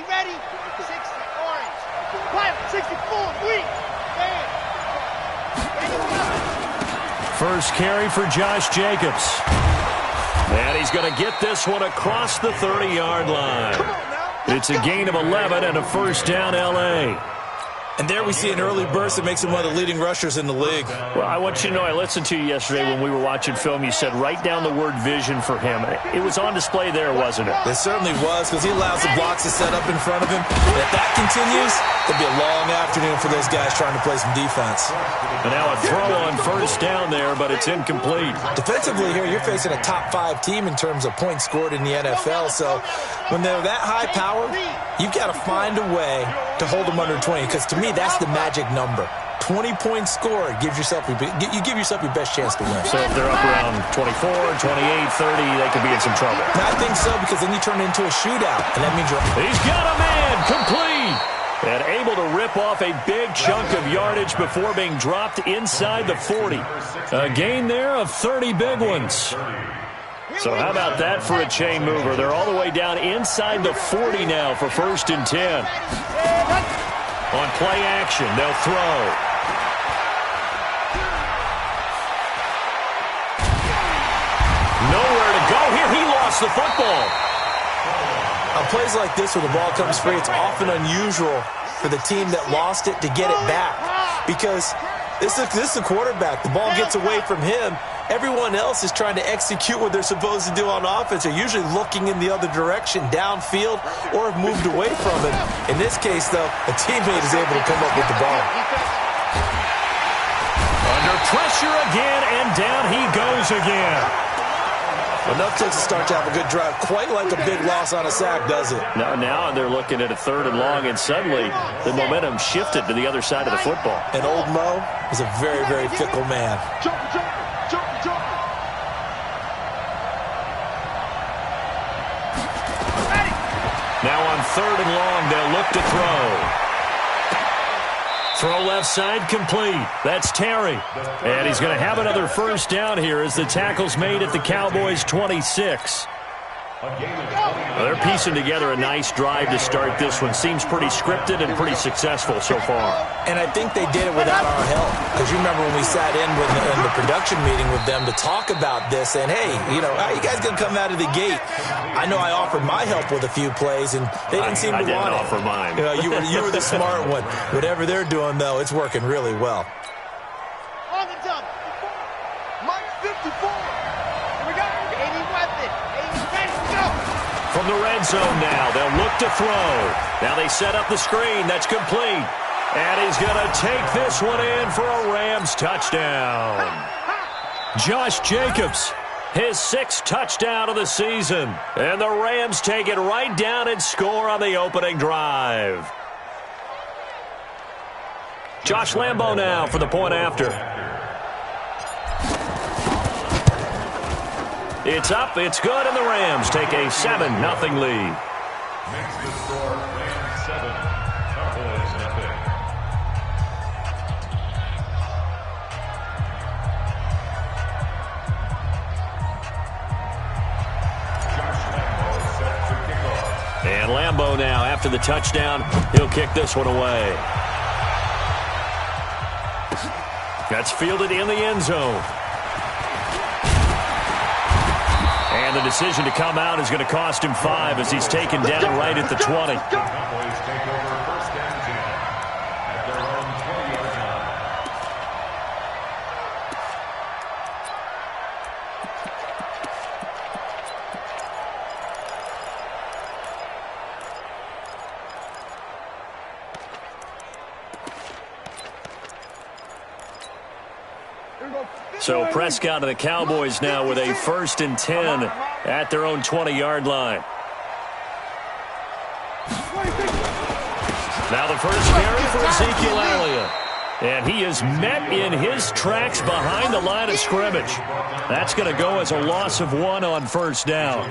ready? 60, orange. Pilot, 64, green. First carry for Josh Jacobs. And he's going to get this one across the 30-yard line. It's a gain of 11 and a first down, L.A. And there we see an early burst that makes him one of the leading rushers in the league. Well, I want you to know, I listened to you yesterday when we were watching film. You said write down the word vision for him. It was on display there, wasn't it? It certainly was, because he allows the blocks to set up in front of him. And if that continues, it'll be a long afternoon for those guys trying to play some defense. And now a throw on first down there, but it's incomplete. Defensively here, you're facing a top-5 team in terms of points scored in the NFL. So when they're that high power, you've got to find a way to hold them under 20, because to me, that's the magic number. 20 points scored gives yourself you give yourself your best chance to win. So if they're up around 24, 28, 30, they could be in some trouble. And I think so, because then you turn it into a shootout, and that means you're... He's got a man, complete, and able to rip off a big chunk of yardage before being dropped inside the 40. A gain there of 30 big ones. So how about that for a chain mover? They're all the way down inside the 40 now for 1st and 10. On play action, they'll throw. Nowhere to go here. He lost the football. On plays like this where the ball comes free, it's often unusual for the team that lost it to get it back, because this is the quarterback. The ball gets away from him. Everyone else is trying to execute what they're supposed to do on offense. They're usually looking in the other direction, downfield, or have moved away from it. In this case, though, a teammate is able to come up with the ball. Under pressure again, and down he goes again. Enough takes a start to have a good drive. Quite like a big loss on a sack, does it? Now they're looking at a 3rd and long, and suddenly the momentum shifted to the other side of the football. And old Mo is a very, very fickle man. Now on 3rd and long, they'll look to throw. Throw left side, complete. That's Terry. And he's going to have another first down here as the tackle's made at the Cowboys' 26. Well, they're piecing together a nice drive to start this one. Seems pretty scripted and pretty successful so far. And I think they did it without our help. Because you remember when we sat in the production meeting with them to talk about this, and hey, how are you guys going to come out of the gate? I know I offered my help with a few plays, and they didn't seem to want it. I didn't offer mine. You were the smart one. Whatever they're doing, though, it's working really well. On the dump. Mike 54. Here we go. 80 weapon. 80 ready to go. From the red zone now, they'll look to throw. Now they set up the screen. That's complete. And he's going to take this one in for a Rams touchdown. Josh Jacobs, his 6th touchdown of the season. And the Rams take it right down and score on the opening drive. Josh Lambo now for the point after. It's up, it's good, and the Rams take a 7-0 lead. Makes the score Rams 7, Cowboys nothing. And Lambo now, after the touchdown, he'll kick this one away. That's fielded in the end zone. And the decision to come out is going to cost him 5 as he's taken down right at the 20. Cowboys take over 1st and 10 at their own 20-yard line. So Prescott and the Cowboys now with a 1st and 10 at their own 20-yard line. Now the first carry for Ezekiel Elliott. And he is met in his tracks behind the line of scrimmage. That's going to go as a loss of 1 on first down.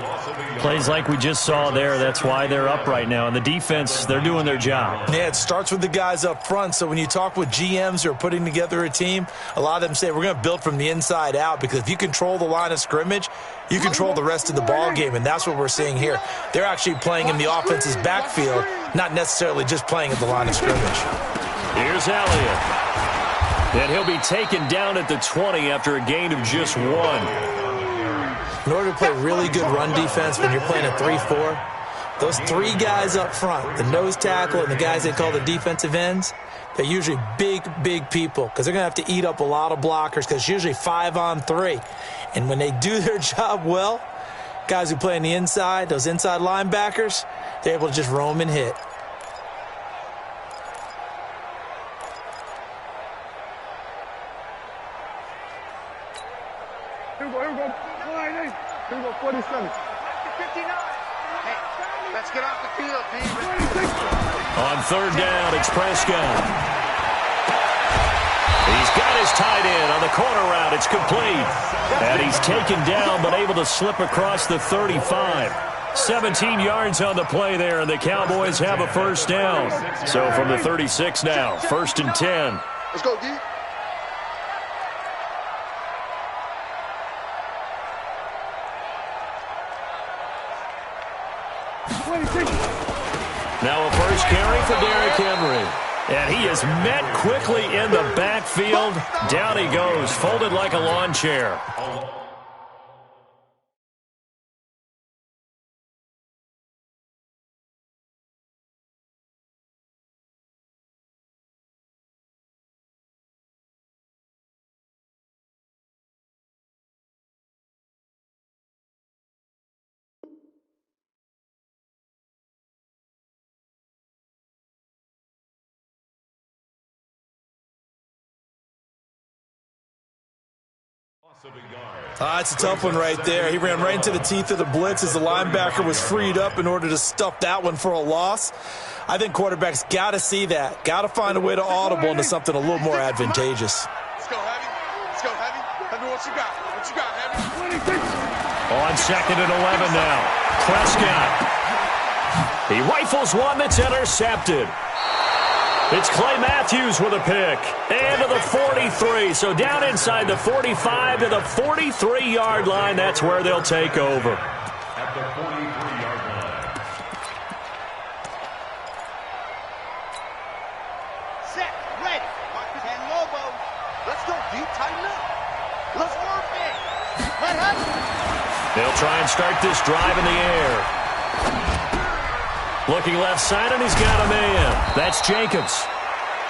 Plays like we just saw there, that's why they're up right now. And the defense, they're doing their job. Yeah, it starts with the guys up front. So when you talk with GMs who are putting together a team, a lot of them say we're going to build from the inside out, because if you control the line of scrimmage, you control the rest of the ball game, and that's what we're seeing here. They're actually playing in the offense's backfield, not necessarily just playing at the line of scrimmage. Here's Elliott. And he'll be taken down at the 20 after a gain of just 1. In order to play really good run defense when you're playing a 3-4, those 3 guys up front, the nose tackle and the guys they call the defensive ends, they're usually big, big people, because they're going to have to eat up a lot of blockers, because it's usually 5 on 3. And when they do their job well, guys who play on the inside, those inside linebackers, they're able to just roam and hit. Here we go, 47. 59. Hey, let's get off the field, team. On third down, it's Prescott. He's got his tight end on the corner route. It's complete. And he's taken down, but able to slip across the 35. 17 yards on the play there, and the Cowboys have a first down. So from the 36 now, 1st and 10. Let's go, D. Now a first carry for Derrick Henry. And he is met quickly in the backfield. Down he goes, folded like a lawn chair. It's a tough one right there. He ran right into the teeth of the blitz as the linebacker was freed up in order to stuff that one for a loss. I think quarterbacks got to see that. Got to find a way to audible into something a little more advantageous. Let's go, Heavy. Let's go, Heavy. Heavy, what you got? What you got, Heavy? On 2nd and 11 now. Prescott. He rifles one that's intercepted. It's Clay Matthews with a pick. And to the 43. So down inside the 45 to the 43-yard line. That's where they'll take over. At the 43-yard line. Set, ready. 10 Lobo. Let's go, deep, tighten up. Let's work it. Let happen. They'll try and start this drive in the air. Looking left side, and he's got a man. That's Jacobs.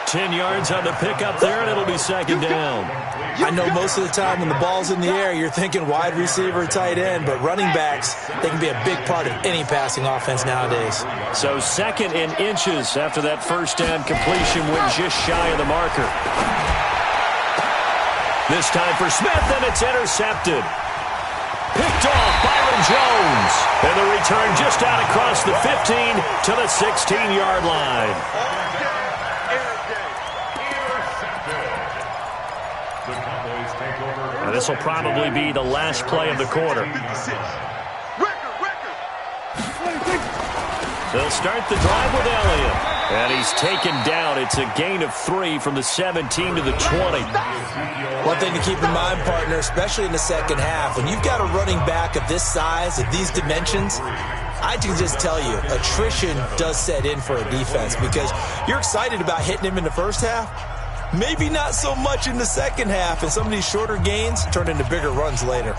10 yards on the pickup there, and it'll be 2nd down. I know most of the time when the ball's in the air, you're thinking wide receiver, tight end, but running backs, they can be a big part of any passing offense nowadays. So 2nd and inches after that first down completion went just shy of the marker. This time for Smith, and it's intercepted. Picked off Byron Jones. And the return just out across the 15 to the 16-yard line. Now, this will probably be the last play of the quarter. They'll start the drive with Elliott. And he's taken down. It's a gain of 3 from the 17 to the 20. One thing to keep in mind, partner, especially in the second half, when you've got a running back of this size, of these dimensions, I can just tell you, attrition does set in for a defense, because you're excited about hitting him in the first half. Maybe not so much in the second half, and some of these shorter gains turn into bigger runs later.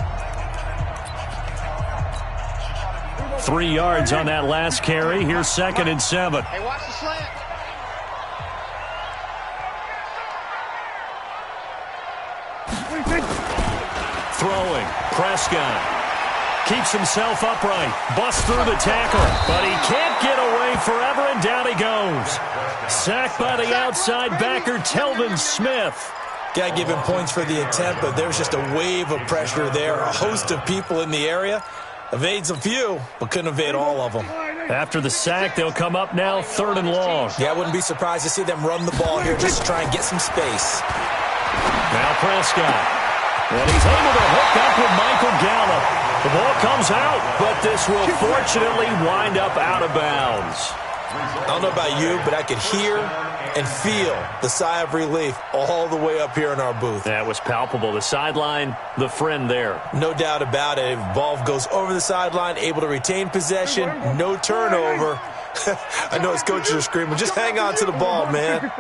3 yards on that last carry. Here's 2nd and 7. Hey, watch the slant. Throwing. Prescott. Keeps himself upright. Busts through the tackle. But he can't get away forever, and down he goes. Sacked by the outside backer, Telvin Smith. Got to give him points for the attempt, but there's just a wave of pressure there. A host of people in the area. Evades a few, but couldn't evade all of them. After the sack, they'll come up now 3rd and long. Yeah, I wouldn't be surprised to see them run the ball here just to try and get some space. Now Prescott. And he's able to hook up with Michael Gallup. The ball comes out, but this will fortunately wind up out of bounds. I don't know about you, but I could hear and feel the sigh of relief all the way up here in our booth. That was palpable. The sideline, the friend there. No doubt about it. Ball goes over the sideline, able to retain possession, no turnover. I know his coaches are screaming, just hang on to the ball, man.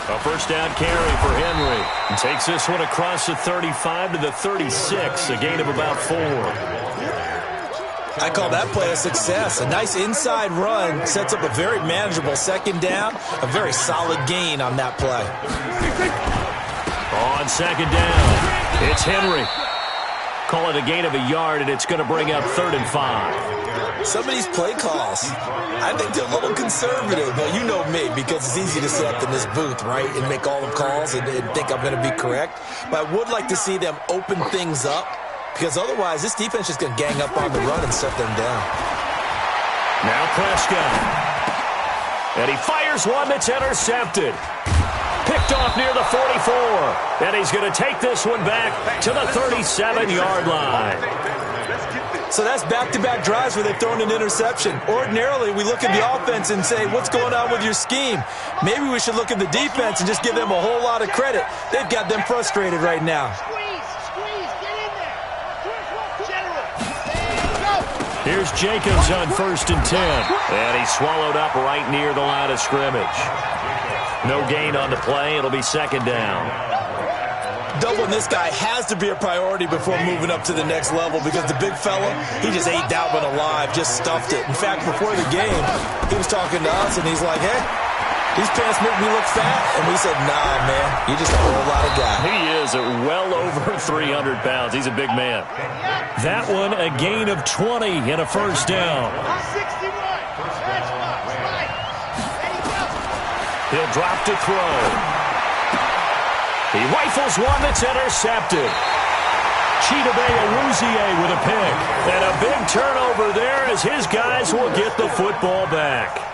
A first down carry for Henry. And takes this one across the 35 to the 36, a gain of about 4. I call that play a success. A nice inside run sets up a very manageable 2nd down. A very solid gain on that play. On 2nd down, it's Henry. Call it a gain of a yard, and it's going to bring up 3rd and 5. Some of these play calls, I think they're a little conservative. But you know me, because it's easy to sit up in this booth, right, and make all the calls and think I'm going to be correct. But I would like to see them open things up, because otherwise this defense is going to gang up on the run and shut them down. Now Prescott. And he fires one that's intercepted. Picked off near the 44. And he's going to take this one back to the 37-yard line. So that's back-to-back drives where they've thrown an interception. Ordinarily, we look at the offense and say, what's going on with your scheme? Maybe we should look at the defense and just give them a whole lot of credit. They've got them frustrated right now. Here's Jacobs on 1st and 10. And he's swallowed up right near the line of scrimmage. No gain on the play. It'll be 2nd down. Doubling this guy has to be a priority before moving up to the next level, because the big fella, he just ate that one alive, just stuffed it. In fact, before the game, he was talking to us, and he's like, hey, these pants make me look fat. And we said, nah, man, you're just a whole lot of guy. He is at well over 300 pounds. He's a big man. That one, a gain of 20 and a first down. He'll drop to throw. He rifles one that's intercepted. Chidobe Awuzie with a pick. And a big turnover there as his guys will get the football back.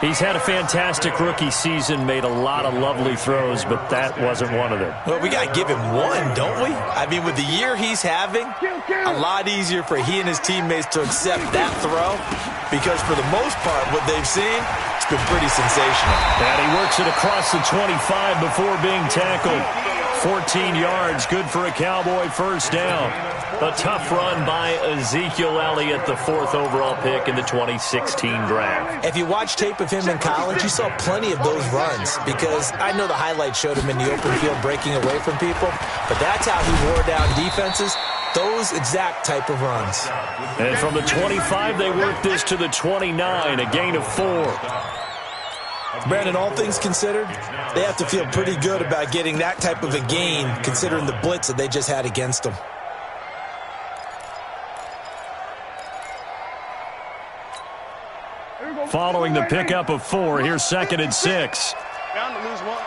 He's had a fantastic rookie season, made a lot of lovely throws, but that wasn't one of them. Well, we got to give him one, don't we? I mean, with the year he's having, a lot easier for he and his teammates to accept that throw, because for the most part, what they've seen, it's been pretty sensational. And he works it across the 25 before being tackled. 14 yards, good for a Cowboy first down. A tough run by Ezekiel Elliott, the 4th overall pick in the 2016 draft. If you watch tape of him in college, you saw plenty of those runs, because I know the highlights showed him in the open field breaking away from people, but that's how he wore down defenses, those exact type of runs. And from the 25, they work this to the 29, a gain of 4. Brandon, all things considered, they have to feel pretty good about getting that type of a gain, considering the blitz that they just had against them. Following the pickup of 4, here's 2nd and 6. Bound to lose one.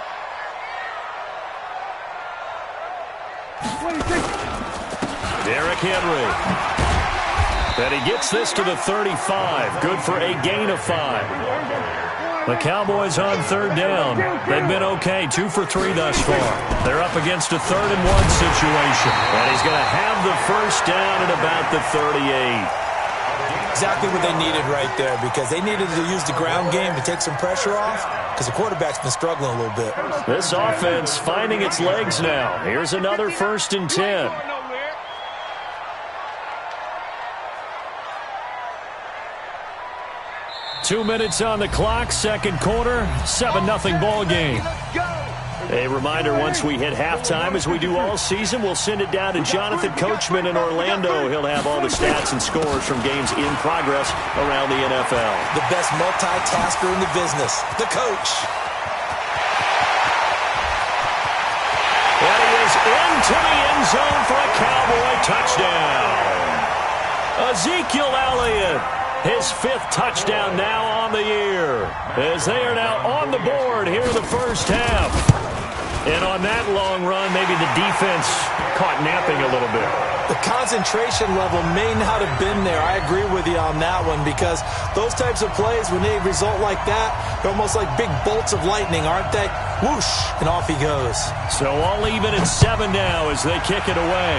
Derrick Henry. And he gets this to the 35. Good for a gain of 5. The Cowboys on 3rd down. They've been okay, 2 for 3 thus far. They're up against a 3rd and 1 situation. And he's going to have the first down at about the 38. Exactly what they needed right there, because they needed to use the ground game to take some pressure off, because the quarterback's been struggling a little bit. This offense finding its legs now. Here's another 1st and 10. Two minutes on the clock, second quarter, 7-0 ball game. A reminder, once we hit halftime, as we do all season, we'll send it down to Jonathan Coachman in Orlando. He'll have all the stats and scores from games in progress around the NFL. The best multitasker in the business, the coach. And he is into the end zone for a Cowboy touchdown. Ezekiel Elliott His 5th touchdown now on the year, as they are now on the board here in the first half. And on that long run, maybe the defense caught napping a little bit. The concentration level may not have been there. I agree with you on that one, because those types of plays, when they result like that, they're almost like big bolts of lightning, aren't they? Whoosh, and off he goes. So all even at 7 now as they kick it away.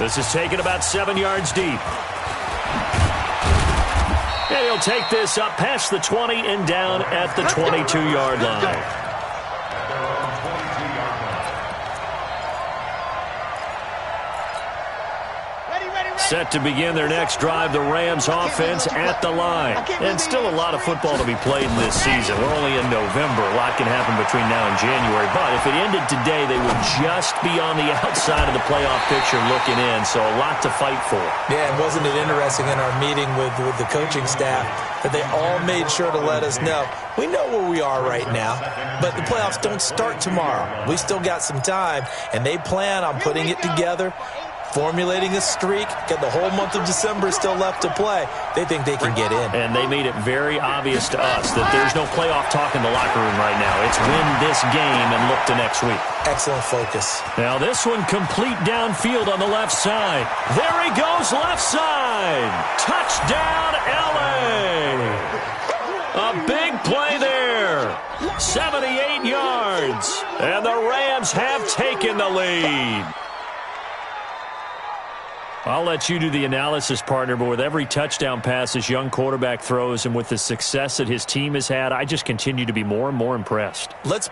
This is taken about 7 yards deep. And he'll take this up past the 20 and down at the 22-yard line. Set to begin their next drive, the Rams offense at the line. And still a lot of football to be played in this season. We're only in November. A lot can happen between now and January. But if it ended today, they would just be on the outside of the playoff picture looking in. So a lot to fight for. Yeah, and wasn't it interesting in our meeting with the coaching staff that they all made sure to let us know, we know where we are right now, but the playoffs don't start tomorrow. We still got some time, and they plan on putting it together, formulating a streak, got the whole month of December still left to play. They think they can get in. And they made it very obvious to us that there's no playoff talk in the locker room right now. It's win this game and look to next week. Excellent focus. Now this one complete downfield on the left side. There he goes, left side. Touchdown, LA. A big play there. 78 yards. And the Rams have taken the lead. I'll let you do the analysis, partner, but with every touchdown pass this young quarterback throws and with the success that his team has had, I just continue to be more and more impressed. Let's